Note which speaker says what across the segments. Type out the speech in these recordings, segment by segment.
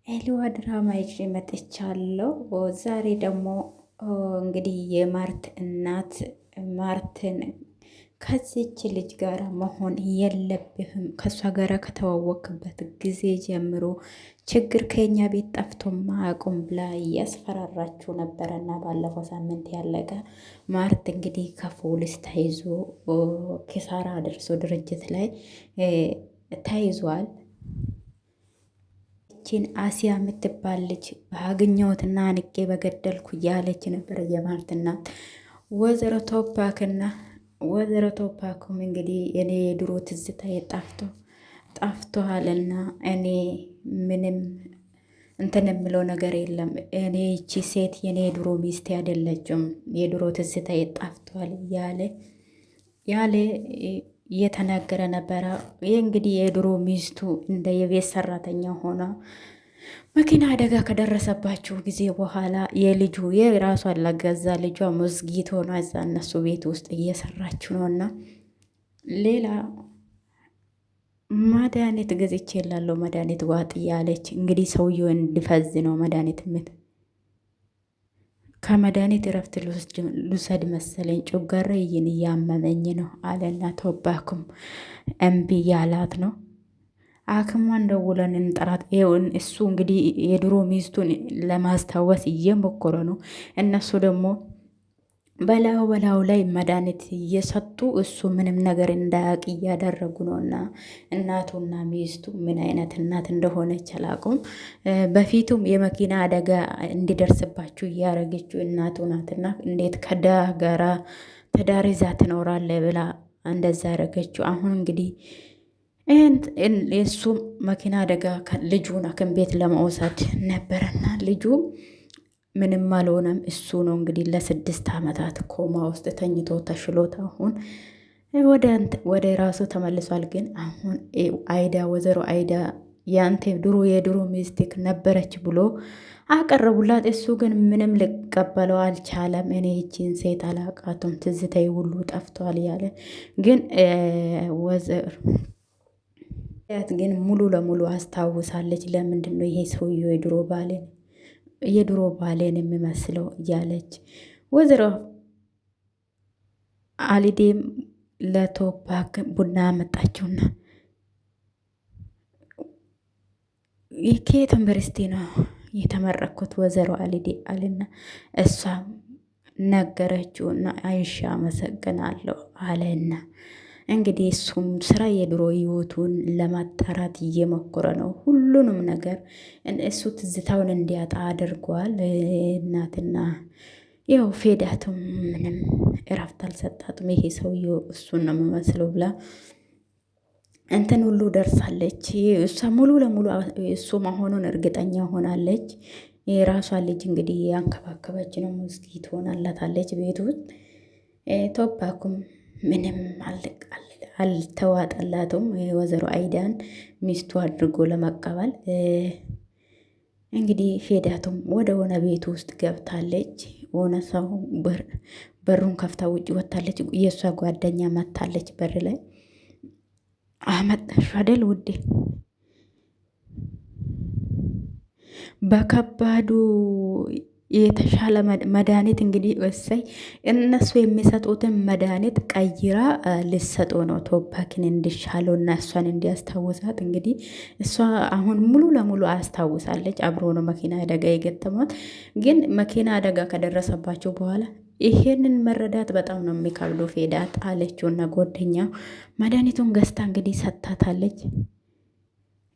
Speaker 1: ኤልዋ ድራማ ይዤ መጥቻለሁ። ዛሬ ደግሞ እንግዲህ የማርት እናት ማርትን ከዚች ልጅ ጋር መሆን የለብህም፣ ከእሷ ጋር ከተዋወክበት ጊዜ ጀምሮ ችግር ከኛ ቤት ጠፍቶም አያውቁም ብላ እያስፈራራችሁ ነበረና ባለፈው ሳምንት ያለቀ ማርት እንግዲህ ከፖሊስ ተይዞ ኪሳራ ደርሶ ድርጅት ላይ ተይዟል። ይችን አሲያ የምትባል ልጅ ባገኘሁትና አንቄ በገደልኩ እያለች ነበር የማርት እናት። ወይዘሮ ቶፓኩም እንግዲህ እኔ የድሮ ትዝታ ጠፍቶሃልና እኔ ምንም እንትን የምለው ነገር የለም። እኔ ይቺ ሴት የኔ የድሮ ሚስቴ አይደለችም፣ የድሮ ትዝታ ጠፍቷል ያለ እየተናገረ ነበረ። ይህ እንግዲህ የድሮ ሚስቱ እንደ የቤት ሰራተኛ ሆና መኪና አደጋ ከደረሰባቸው ጊዜ በኋላ የልጁ የራሷን ለገዛ ልጇ ሞዝጊት ሆኗ እዛ እነሱ ቤት ውስጥ እየሰራችው ነው። እና ሌላ መድኃኒት ገዝቼ የላለው መድኃኒት ዋጥ እያለች እንግዲህ ሰውየው እንዲፈዝ ነው መድኃኒት ከመድኃኒት እረፍት ልውሰድ መሰለኝ ጮጋራዬን እያመመኝ ነው አለና ተወባኩም እምቢ ያላት ነው። አክሟን ደውለን እንጠራት። ይሁን እሱ እንግዲህ የድሮ ሚስቱን ለማስታወስ እየሞከረ ነው። እነሱ ደግሞ በላዩ ላይ መድኃኒት እየሰጡ እሱ ምንም ነገር እንዳያውቅ እያደረጉ ነው። እና እናቱና ሚስቱ ምን አይነት እናት እንደሆነች አላውቅም። በፊቱም የመኪና አደጋ እንዲደርስባችሁ እያደረገችው እናቱ ናትና እንዴት ከድሃ ጋራ ትዳር ይዛ ትኖራለህ ብላ እንደዛ ያደረገችው። አሁን እንግዲህ የእሱ መኪና አደጋ ልጁን ሐኪም ቤት ለመውሰድ ነበረና ልጁ ምንም አልሆነም። እሱ ነው እንግዲህ ለ6 ዓመታት ኮማ ውስጥ ተኝቶ ተሽሎት አሁን ወደ ራሱ ተመልሷል። ግን አሁን ወይዘሮ አይዳ ያንተ የድሮ ሚስቲክ ነበረች ብሎ አቀረቡላት። እሱ ግን ምንም ሊቀበለው አልቻለም። እኔ ይቺን ሴት አላቃቱም፣ ትዝታዬ ሁሉ ጠፍቷል ያለ ግን ግን ሙሉ ለሙሉ አስታውሳለች። ለምንድን ነው ይሄ ሰውዬው የድሮ ባሌን የሚመስለው እያለች ወይዘሮ አሊዴም ለቶፓክ ቡና መጣችውና ከየት ዩኒቨርሲቲ ነው የተመረኩት ወይዘሮ አሊዴ አልና እሷም ነገረችውና አይሻ አመሰግናለሁ አለና እንግዲህ እሱም ስራ የድሮ ህይወቱን ለማጣራት እየሞከረ ነው። ሁሉንም ነገር እሱ ትዝታውን እንዲያጣ አድርጓል። እናትና ያው ፌዳቱም ምንም እረፍት አልሰጣትም። ይሄ ሰውዬው እሱን ነው የሚመስለው ብላ እንትን ሁሉ ደርሳለች። እሷ ሙሉ ለሙሉ እሱ መሆኑን እርግጠኛ ሆናለች። የራሷን ልጅ እንግዲህ ያንከባከበች ነው። ሙስኪ ትሆናላታለች ቤት ውስጥ ቶፓኩም ምንም አልተዋጠላትም። ወይዘሮ አይዳን ሚስቱ አድርጎ ለመቀበል እንግዲህ ፌዳቱም ወደ ሆነ ቤት ውስጥ ገብታለች። ሆነ ሰው በሩን ከፍታ ውጭ ወጥታለች። የእሷ ጓደኛ መታለች በር ላይ አመጣሽ አይደል ውዴ በከባዱ የተሻለ መድኃኒት እንግዲህ ወሳይ እነሱ የሚሰጡትን መድኃኒት ቀይራ ልሰጡ ነው ቶፓክን እንዲሻለው እና እሷን እንዲያስታውሳት። እንግዲህ እሷ አሁን ሙሉ ለሙሉ አስታውሳለች። አብሮ ነው መኪና አደጋ የገጠሟት። ግን መኪና አደጋ ከደረሰባቸው በኋላ ይሄንን መረዳት በጣም ነው የሚከብዱ። ፌዳት አለችውና ጓደኛው መድኃኒቱን ገዝታ እንግዲህ ሰጥታታለች።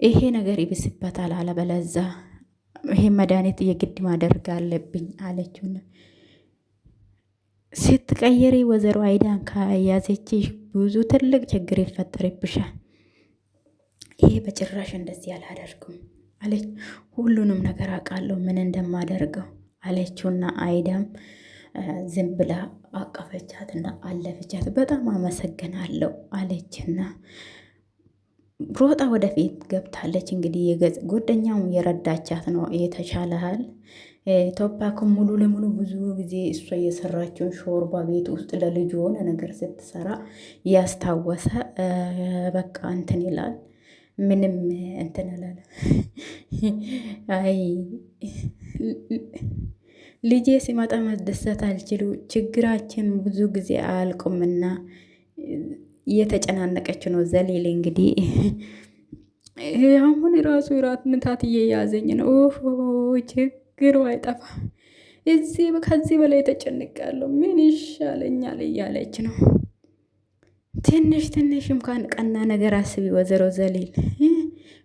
Speaker 1: ይሄ ነገር ይብስበታል አለበለዛ ይሄ መድኃኒት የግድ ማደርግ አለብኝ አለችውና ስትቀየሪ ወይዘሮ አይዳን ከያዘችሽ ብዙ ትልቅ ችግር ይፈጠርብሻል። ይሄ በጭራሽ እንደዚህ አላደርግም አለች። ሁሉንም ነገር አውቃለሁ ምን እንደማደርገው አለችውና አይዳም ዝም ብላ አቀፈቻትና አለፈቻት። በጣም አመሰግናለሁ አለችና ሮጣ ወደፊት ገብታለች። እንግዲህ ጓደኛውም የረዳቻት ነው የተሻለሃል። ቶፓክም ሙሉ ለሙሉ ብዙ ጊዜ እሷ የሰራችውን ሾርባ ቤት ውስጥ ለልጁ የሆነ ነገር ስትሰራ ያስታወሰ በቃ እንትን ይላል። ምንም እንትን አላለ። አይ ልጄ ሲመጣ መደሰት አልችሉ ችግራችን ብዙ ጊዜ አያልቁምና እየተጨናነቀች ነው ዘሌል እንግዲህ አሁን ራሱ ራት ምታት እየያዘኝ ነው። ችግሩ አይጠፋ እዚህ ከዚህ በላይ ተጨንቃለሁ። ምን ይሻለኛል እያለች ነው። ትንሽ ትንሽም ቀና ነገር አስቢ ወይዘሮ ዘሌል።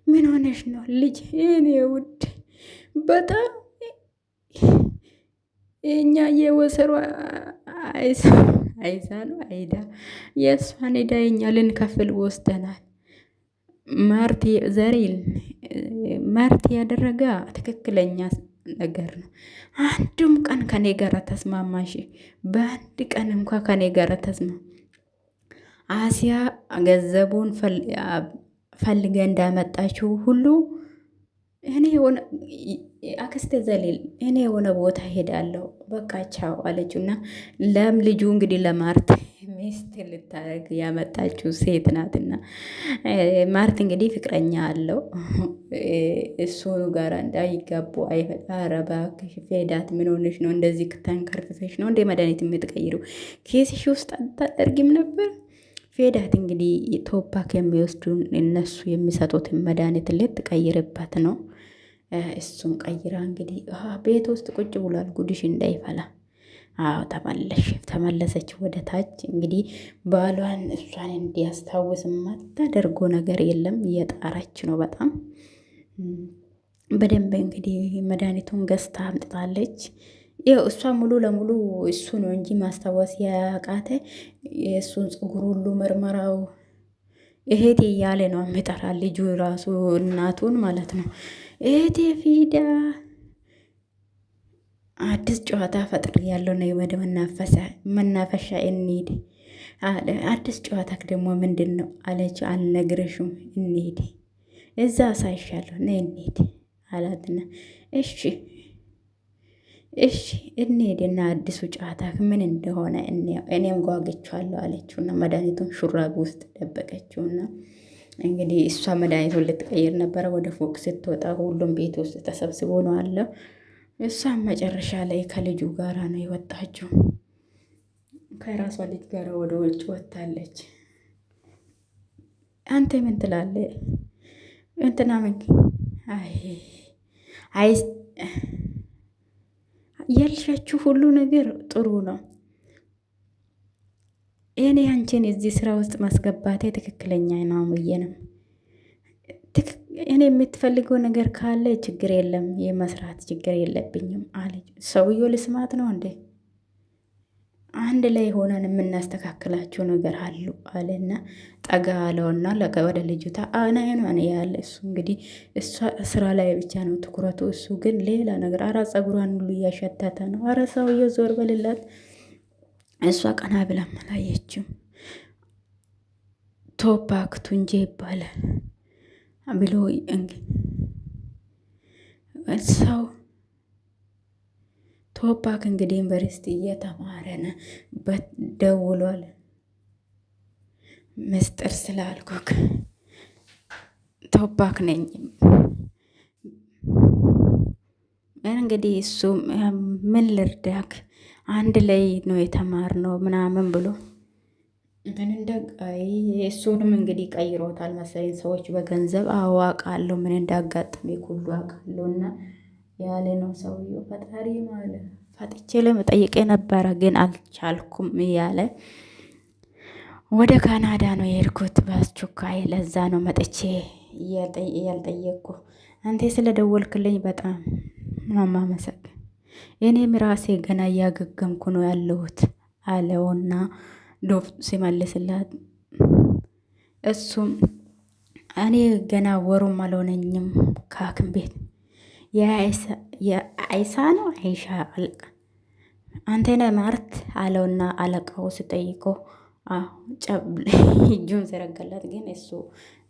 Speaker 1: ምን ሆነሽ ነው ልጅ? እኔ ውድ በጣም የኛ የወሰሩ አይዛ ነው አይዳ የእሷን ሄዳ የኛ ልንከፍል ወስደናል። ማርቲ ዘሬል ማርቲ ያደረገ ትክክለኛ ነገር ነው። አንድም ቀን ከኔ ጋር ተስማማሽ? በአንድ ቀን እንኳ ከኔ ጋር ተስማ አሲያ ገንዘቡን ፈልገ እንዳመጣችው ሁሉ እኔ የሆነ አክስቴ ዘሌል እኔ የሆነ ቦታ ሄዳለሁ በቃ ቻው አለችው። እና ልጁ እንግዲህ ለማርት ሚስት ልታደርግ ያመጣችው ሴት ናትና ማርት እንግዲህ ፍቅረኛ አለው እሱ ጋር እንዳይጋቡ ኧረ እባክሽ ፌዳት ምን ሆነሽ ነው እንደዚህ ተንከርፍፈሽ ነው እንደ መድኃኒት የምትቀይሪው ኬስሽ ውስጥ አታደርጊም ነበር? ፌዳት እንግዲህ ቶፓክ የሚወስዱን እነሱ የሚሰጡትን መድኃኒት ልትቀይርበት ነው። እሱም ቀይራ እንግዲህ ቤት ውስጥ ቁጭ ብሏል ጉድሽ እንዳይፈላ። አዎ ተመለሰች ወደ ታች። እንግዲህ ባሏን እሷን እንዲያስታውስ የማታደርጎ ነገር የለም። እየጣረች ነው በጣም በደንብ እንግዲህ መድኃኒቱን ገዝታ አምጥታለች። ይኸው እሷ ሙሉ ለሙሉ እሱ ነው እንጂ ማስታወስ ያቃተ የእሱን ፀጉር ሁሉ ምርመራው እህቴ እያለ ነው የሚጠራ ልጁ ራሱ እናቱን ማለት ነው። እህቴ ፊዳ አዲስ ጨዋታ ፈጥር ያለው ነው ወደ መናፈሻ እንሂድ አለ። አዲስ ጨዋታ ደግሞ ምንድን ነው አለችው። አልነግርሽም እንሂድ እዛ አሳይሻለሁ ነይ እንሂድ አላትና እሺ እንሂድና አዲሱ ጨዋታ ምን እንደሆነ እኔም ጓግቻለሁ አለችውና መድኃኒቱን ሹራብ ውስጥ ደበቀችውና እንግዲህ እሷ መድኃኒቱን ልትቀይር ነበረ። ወደ ፎቅ ስትወጣ ሁሉም ቤት ውስጥ ተሰብስቦ ነው አለው። እሷም መጨረሻ ላይ ከልጁ ጋራ ነው የወጣችው። ከራሷ ልጅ ጋር ወደ ውጭ ወጥታለች። አንተ ምን ትላለህ? እንትና ምን አይ ያልሻችሁ ሁሉ ነገር ጥሩ ነው። እኔ አንቺን እዚህ ስራ ውስጥ ማስገባቴ ትክክለኛ ነው ብዬንም እኔ የምትፈልገው ነገር ካለ ችግር የለም የመስራት ችግር የለብኝም አለች። ሰውየው ልስማት ነው እንዴ? አንድ ላይ ሆነን የምናስተካክላቸው ነገር አሉ አለና ጠጋ አለውና ወደ ልጅቷ አናየን ያለ እሱ እንግዲህ እሷ ስራ ላይ ብቻ ነው ትኩረቱ። እሱ ግን ሌላ ነገር አራ ጸጉሯን ሁሉ እያሸተተ ነው። አረ ሰውየው ዞር በልላት። እሷ ቀና ብላ አላየችም። ቶፓክ ቱንጄ ይባላል ብሎ ሰው ቶፓክ እንግዲህ ዩኒቨርሲቲ እየተማረ ነው። ደውሏል። ምስጢር ስላልኩክ ቶፓክ ነኝ እንግዲህ እሱ ምን ልርዳክ አንድ ላይ ነው የተማርነው ምናምን ብሎ ምን እንደቃይ እሱንም እንግዲህ ቀይሮታል መሰለኝ ሰዎች በገንዘብ አዋቃለሁ ምን እንዳጋጥሜ ሁሉ አውቃለሁና ያለ ነው ሰውየው። ፈጣሪ ማለት ፈጥቼ ለመጠየቅ ነበረ ግን አልቻልኩም እያለ ወደ ካናዳ ነው የሄድኩት በአስቸኳይ ለዛ ነው መጥቼ ያልጠየቅኩ። አንተ ስለደወልክልኝ በጣም ማማመሰግ እኔም ራሴ ገና እያገገምኩ ነው ያለሁት አለውና ዶፍ ሲመልስላት እሱም እኔ ገና ወሩም አልሆነኝም ከሐኪም ቤት የአይሳ ነው አይሻ አለቃ አንተነ ማርት አለውና አለቃው ስጠይቀው እጁን ዘረጋላት ግን እሱ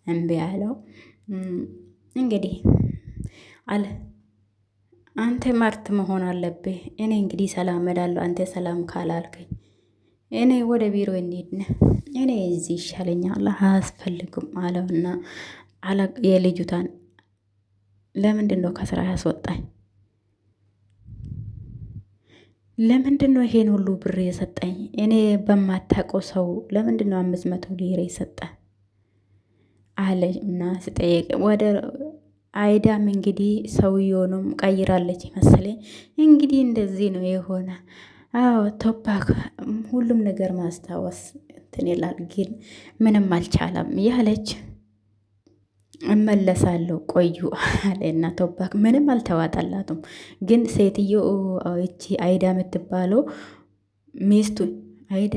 Speaker 1: እምቢ አለው። እንግዲህ አለ አንተ ማርት መሆን አለብህ። እኔ እንግዲህ ሰላም እላለሁ አንተ ሰላም ካላልከኝ እኔ ወደ ቢሮ እንሂድና እኔ እዚህ ይሻለኛል አያስፈልግም አለውና የልጁታን ለምንድን ነው ከስራ ያስወጣኝ? ለምንድን ነው ይሄን ሁሉ ብር የሰጠኝ? እኔ በማታውቀው ሰው ለምንድን ነው 500 ሊሬ የሰጠ አለ እና ስጠይቅ ወደ አይዳም እንግዲህ ሰውየውንም ቀይራለች መሰለኝ። እንግዲህ እንደዚህ ነው የሆነ። አዎ ቶፓክ ሁሉም ነገር ማስታወስ እንትን ይላል፣ ግን ምንም አልቻለም ያለች እመለሳለሁ ቆዩ አለና ቶፓክ ምንም አልተዋጠላትም። ግን ሴትዮ እቺ አይዳ የምትባለው ሚስቱ አይዳ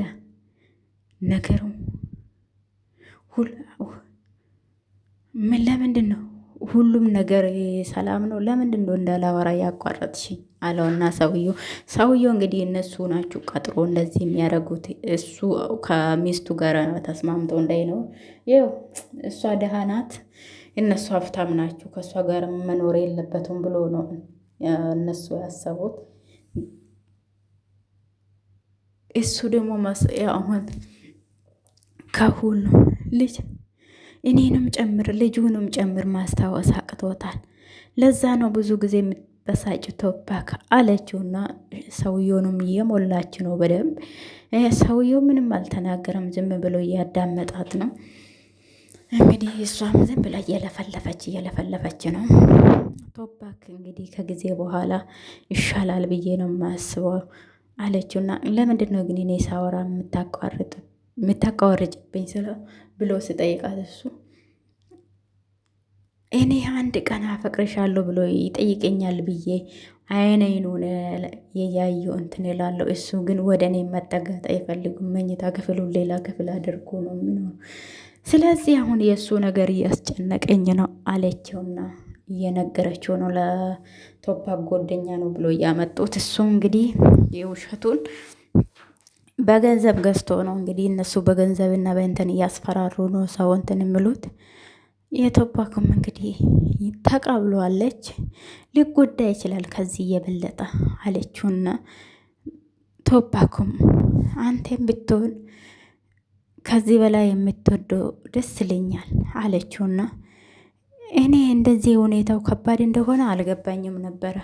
Speaker 1: ነገሩ ምን ለምንድን ነው ሁሉም ነገር ሰላም ነው? ለምንድን ነው እንዳላወራ ያቋረጥሽ? አለውና ሰውየው እንግዲህ እነሱ ናቸው ቀጥሮ እንደዚህ የሚያደርጉት። እሱ ከሚስቱ ጋር ተስማምተው እንዳይነው ይኸው እሷ ደሃ ናት፣ እነሱ ሀብታም ናቸው፣ ከእሷ ጋር መኖር የለበትም ብሎ ነው እነሱ ያሰቡት። እሱ ደግሞ አሁን ከሁሉ ልጅ እኔንም ጨምር ልጁንም ጨምር ማስታወስ አቅቶታል። ለዛ ነው ብዙ ጊዜ የምትበሳጭ ቶፓክ አለችውና ሰውየውንም እየሞላች ነው በደንብ። ሰውየው ምንም አልተናገረም፣ ዝም ብሎ እያዳመጣት ነው። እንግዲህ እሷም ዝም ብላ እየለፈለፈች ነው። ቶፓክ እንግዲህ ከጊዜ በኋላ ይሻላል ብዬ ነው የማስበው አለችውና ለምንድን ነው ግን እኔ ሳወራ የምታቋርጭብኝ ብሎ ስጠይቃት እሱ እኔ አንድ ቀን አፈቅርሻለሁ ብሎ ይጠይቀኛል ብዬ አይነይኑን የያየው እንትን ይላለሁ። እሱ ግን ወደ እኔ መጠጋት አይፈልጉም። መኝታ ክፍሉን ሌላ ክፍል አድርጎ ነው የሚኖረው። ስለዚህ አሁን የእሱ ነገር እያስጨነቀኝ ነው አለችውና እየነገረችው ነው። ለቶፓክ ጎደኛ ነው ብሎ እያመጡት እሱ እንግዲህ የውሸቱን በገንዘብ ገዝቶ ነው እንግዲህ እነሱ በገንዘብና በእንትን እያስፈራሩ ነው ሰው እንትን የሚሉት። የቶፓክም እንግዲህ ተቀብሏለች። ሊጎዳ ይችላል ከዚህ የበለጠ አለችውና ቶፓኩም አንተም ብትሆን ከዚህ በላይ የምትወደው ደስ ይለኛል አለችውና እኔ እንደዚህ ሁኔታው ከባድ እንደሆነ አልገባኝም ነበረ።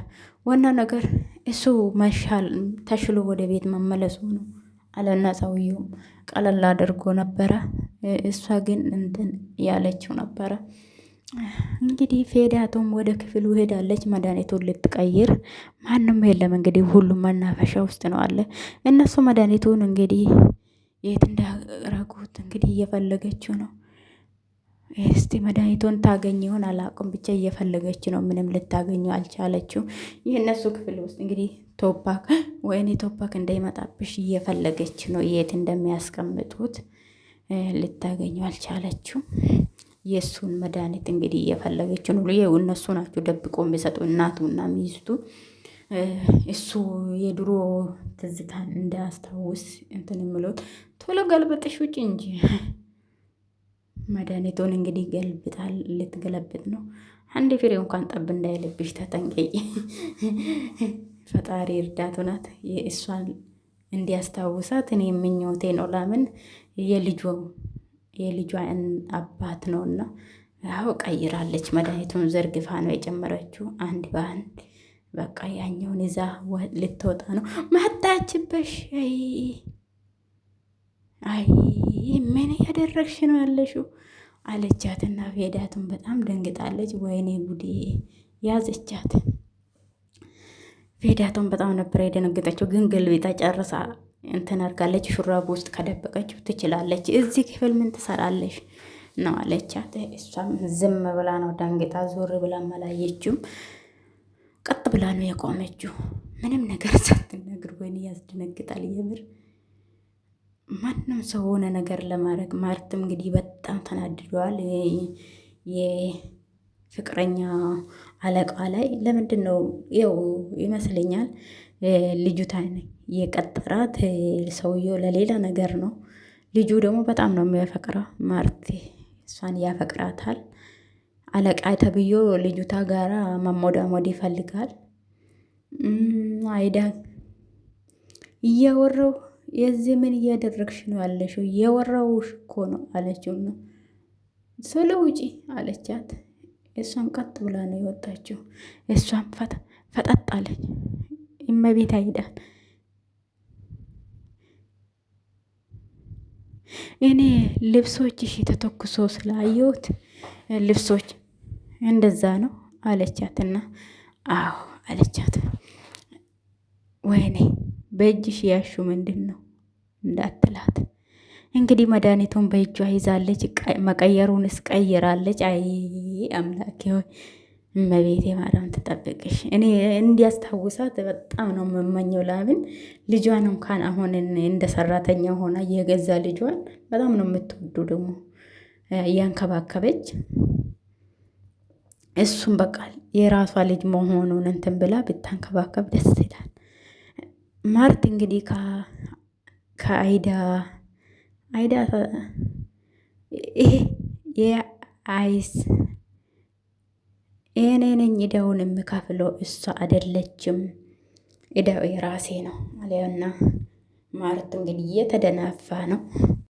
Speaker 1: ዋና ነገር እሱ መሻል ተሽሎ ወደ ቤት መመለሱ ነው አለና ሰውየውም ቀለል አድርጎ ነበረ። እሷ ግን እንትን ያለችው ነበረ። እንግዲህ ፌዳቶም ወደ ክፍሉ ሄዳለች መድኃኒቱን ልትቀይር። ማንም የለም እንግዲህ ሁሉም መናፈሻ ውስጥ ነው አለ። እነሱ መድኃኒቱን እንግዲህ የት እንዳረጉት እንግዲህ እየፈለገችው ነው። እስቲ መድኃኒቱን ታገኝ ይሆን አላውቅም፣ ብቻ እየፈለገች ነው። ምንም ልታገኘው አልቻለችው። ይህ እነሱ ክፍል ውስጥ እንግዲህ ቶፓክ ወይኔ ቶፓክ እንዳይመጣብሽ እየፈለገች ነው። የት እንደሚያስቀምጡት ልታገኘው አልቻለችው። የእሱን መድኃኒት እንግዲህ እየፈለገች ነው። ይኸው እነሱ ናቸው ደብቆ የሚሰጡ እናቱና ሚስቱ። እሱ የድሮ ትዝታን እንዳያስታውስ እንትን የምሉት ቶሎ ገልበጥሽ ውጭ እንጂ መድኃኒቱን እንግዲህ ገልብጣል፣ ልትገለብጥ ነው። አንድ ፍሬ እንኳን ጠብ እንዳይልብሽ ተጠንቀቂ። ፈጣሪ እርዳቱ ናት። እሷን እንዲያስታውሳት እኔ ምኞቴ ነው። ለምን የልጇ አባት ነውና። ያው ቀይራለች። መድኃኒቱን ዘርግፋ ነው የጨመረችው አንድ በአንድ። በቃ ያኛውን ይዛ ልትወጣ ነው። መጣችበሽ። አይ ምን ያደረግሽ ነው ያለሽው አለቻትና ፌዳቱን በጣም ደንግጣለች። ወይኔ ጉዴ ያዘቻት። ፌዳቱን በጣም ነበር የደነገጠችው፣ ግን ገልብጣ ጨርሳ እንትን አድርጋለች። ሹራብ ውስጥ ከደበቀችው ትችላለች። እዚህ ክፍል ምን ትሰራለሽ ነው አለቻት። እሷም ዝም ብላ ነው ደንግጣ፣ ዞር ብላ አላየችውም። ቀጥ ብላ ነው የቆመችው ምንም ነገር ሳትነግር። ወይኔ ያስደነግጣል የምር። ማንም ሰው ሆነ ነገር ለማድረግ ማለትም እንግዲህ በጣም ተናድደዋል። የፍቅረኛ አለቃ ላይ ለምንድን ነው ይኸው ይመስለኛል ልጁታን የቀጠራት ሰውየው ለሌላ ነገር ነው። ልጁ ደግሞ በጣም ነው የሚያፈቅረው ማርቴ፣ እሷን ያፈቅራታል። አለቃ ተብዮ ልጁታ ጋራ መሞዳሞድ ይፈልጋል። አይዳ እያወራው የዚህ ምን እያደረግሽ ነው ያለሽው? እያወራውሽ እኮ ነው አለችው። ነው ስለ ውጪ አለቻት። እሷም ቀጥ ብላ ነው የወጣችው። እሷም ፈጠጥ አለች። እመቤት አይዳል እኔ ልብሶችሽ ተተኩሶ ስላየሁት ልብሶች እንደዛ ነው አለቻትና፣ አዎ አለቻት። ወይኔ በእጅሽ ያሹ ምንድን ነው እንዳትላት እንግዲህ መድኃኒቱን በእጇ ይዛለች። መቀየሩንስ ቀይራለች። አይ አምላኬ ሆይ እመቤቴ ማርያም ትጠብቅሽ። እኔ እንዲያስታውሳት በጣም ነው የምመኘው። ላምን ልጇን እንኳን አሁን እንደ ሰራተኛ ሆና የገዛ ልጇን በጣም ነው የምትወዱ ደግሞ እያንከባከበች እሱም በቃ የራሷ ልጅ መሆኑን እንትን ብላ ብታንከባከብ ደስ ይላል። ማርት እንግዲህ ከአይዳ ይሄ የአይስ እኔ ነኝ ዕዳውን የምከፍለው እሷ አይደለችም፣ ዕዳው የራሴ ነው አለና ማርት እንግዲህ እየተደናፋ ነው።